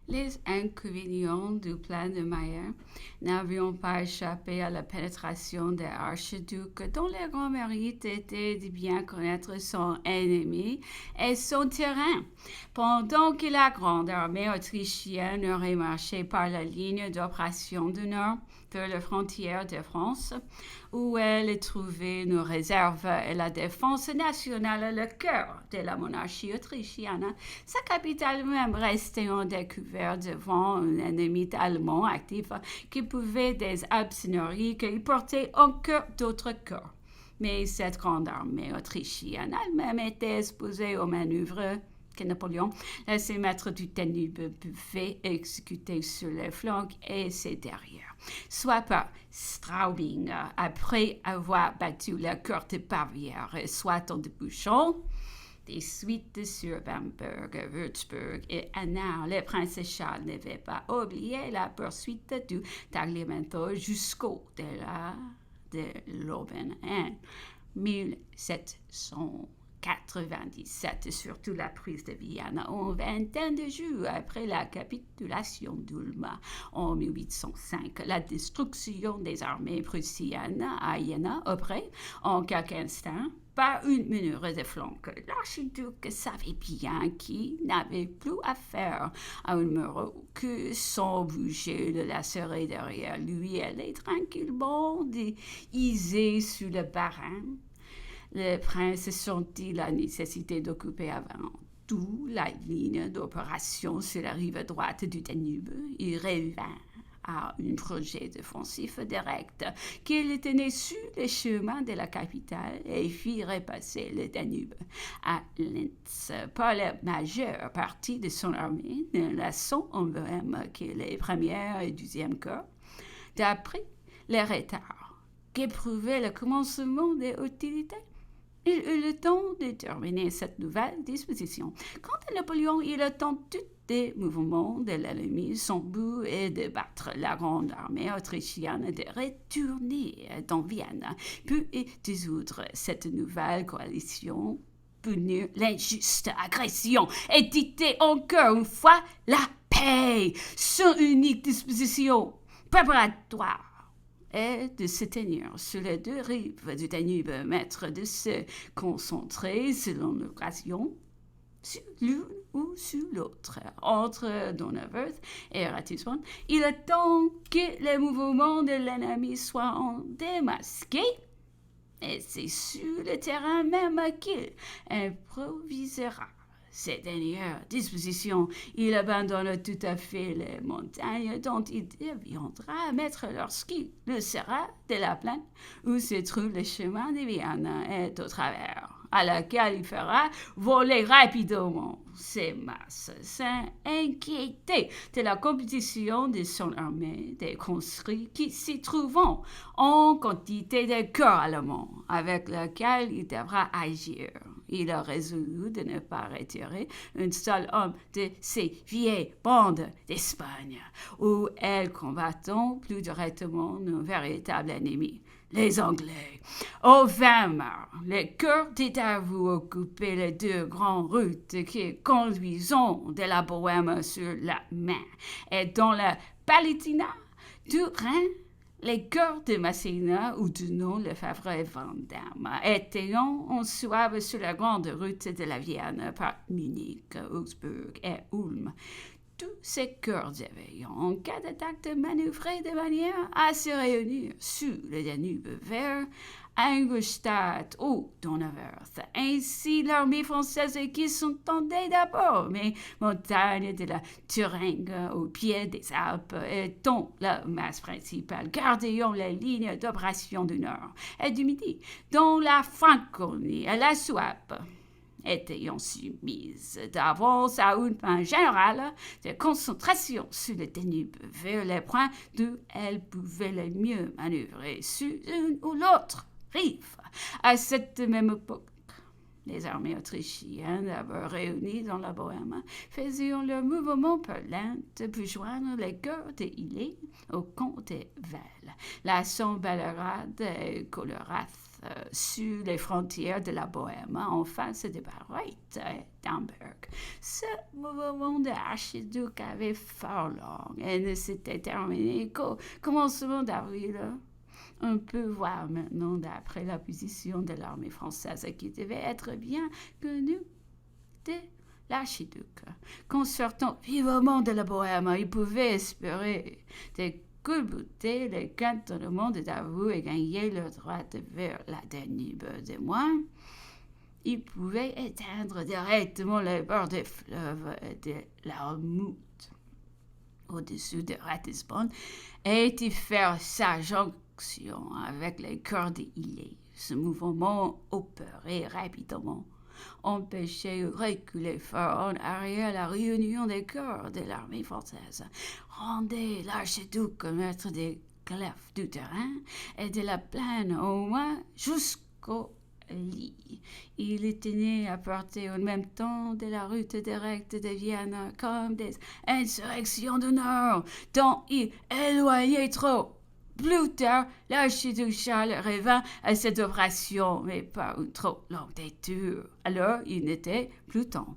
Les inconvénients du plan de Mayer n'avaient pas échappé à la pénétration des archiducs, dont le grand mérite était de bien connaître son ennemi et son terrain. Pendant que la grande armée autrichienne aurait marché par la ligne d'opération du Nord vers les frontières de France, où elle trouvait une réserve et la défense nationale, le cœur de la monarchie autrichienne, sa capitale même restait en découvert devant un ennemi allemand actif qui pouvait des absonneries qu'il portait encore d'autres corps. Mais cette grande armée autrichienne elle-même était exposée aux manœuvres que Napoléon, laissé maître du Danube, pouvait exécuter sur les flancs et ses derrière, soit par Straubing, après avoir battu la cour de Bavière, soit en débouchant des suites sur Bamberg, Würzburg et Hanau. Le prince Charles n'avait pas oublié la poursuite du Tagliamento jusqu'au delà de l'Aubin en 1797, surtout la prise de Vienne en vingtaine de jours après la capitulation d'Ulm en 1805. La destruction des armées prussiennes à Jena après, en quelques instants, par une manœuvre de flanc. L'archiduc savait bien qu'il n'avait plus affaire à un mur que sans bouger le lacerer derrière lui. Elle est tranquillement déhisée sur le barin. Le prince sentit la nécessité d'occuper avant tout la ligne d'opération sur la rive droite du Danube. Il revint à un projet défensif direct qu'il tenait sur le chemin de la capitale et fit repasser le Danube à Linz par la majeure partie de son armée, ne laissant en Bohême que les premières et deuxièmes corps. D'après les retards qu'éprouvait le commencement des hostilités, il eut le temps de terminer cette nouvelle disposition. Quant à Napoléon, il attend tous les mouvements de l'ennemi. Son but est de battre la grande armée autrichienne, de retourner dans Vienne, puis dissoudre cette nouvelle coalition, punir l'injuste agression et dicter encore une fois la paix. Son unique disposition préparatoire est de se tenir sur les deux rives du Danube, maître de se concentrer selon l'occasion sur l'une ou sur l'autre. Entre Donauwörth et Ratisbonne, il attend que les mouvements de l'ennemi soient démasqués, et c'est sur le terrain même qu'il improvisera. Ces dernières dispositions, il abandonne tout à fait les montagnes dont il deviendra maître lorsqu'il le sera de la plaine où se trouve le chemin de Vienne et au travers, à laquelle il fera voler rapidement ses masses, sans inquiéter de la compétition de son armée, des conscrits qui s'y trouvent en quantité de corps allemands, avec lesquels il devra agir. Il a résolu de ne pas retirer un seul homme de ces vieilles bandes d'Espagne, où elles combattent plus directement nos véritables ennemis, les Anglais. Au 20 mars, le cœur dit à vous occuper les deux grandes routes qui conduisent de la Bohême sur la Main et dans la Palatinat du Rhin. Les cœurs de Massena, ou du nom Lefebvre et Vandamme, étaient en suave sur la grande route de la Vienne par Munich, Augsbourg et Ulm. Tous ces cœurs avaient, en cas d'attaque, manœuvré de manière à se réunir sur le Danube vers Ingolstadt ou Donauwörth. Ainsi, l'armée française qui s'entendait d'abord, mais montagne de la Thuringe au pied des Alpes, étant la masse principale, gardions la ligne d'opération du Nord et du Midi, dont la Franconie et la Souabe étaient soumises d'avance à une fin générale de concentration sur le Danube vers les points d'où elles pouvaient le mieux manœuvrer sur une ou l'autre rive. À cette même époque, les armées autrichiennes, d'abord réunies dans la Bohême, faisaient leur mouvement par lente pour joindre les cœurs de Hillé au camp de Vel, la Saint-Bellerade et Colerath sur les frontières de la Bohême, en face de Bayreuth et d'Hamburg. Ce mouvement de l'archiduc avait fort long et ne s'était terminé qu'au commencement d'avril. On peut voir maintenant, d'après la position de l'armée française, qui devait être bien connue de l'archiduc, qu'en sortant vivement de la Bohême, il pouvait espérer de culbuter les cantonnements de Davout et gagner le droit vers la Danube. De moins, il pouvait éteindre directement les bords des fleuves et de l'Armut au-dessus de Ratisbonne et y faire sa jonction avec les corps des îlets. Ce mouvement opérait rapidement, empêchait ou reculait fort en arrière la réunion des corps de l'armée française, rendait l'archiduc maître des clefs du terrain et de la plaine au moins jusqu'au lit. Il les tenait à portée en même temps de la route directe de Vienne comme des insurrections du Nord, dont il éloignait trop. Plus tard, l'archiduc Charles revint à cette opération, mais par une trop longue détour. Alors, il n'était plus temps.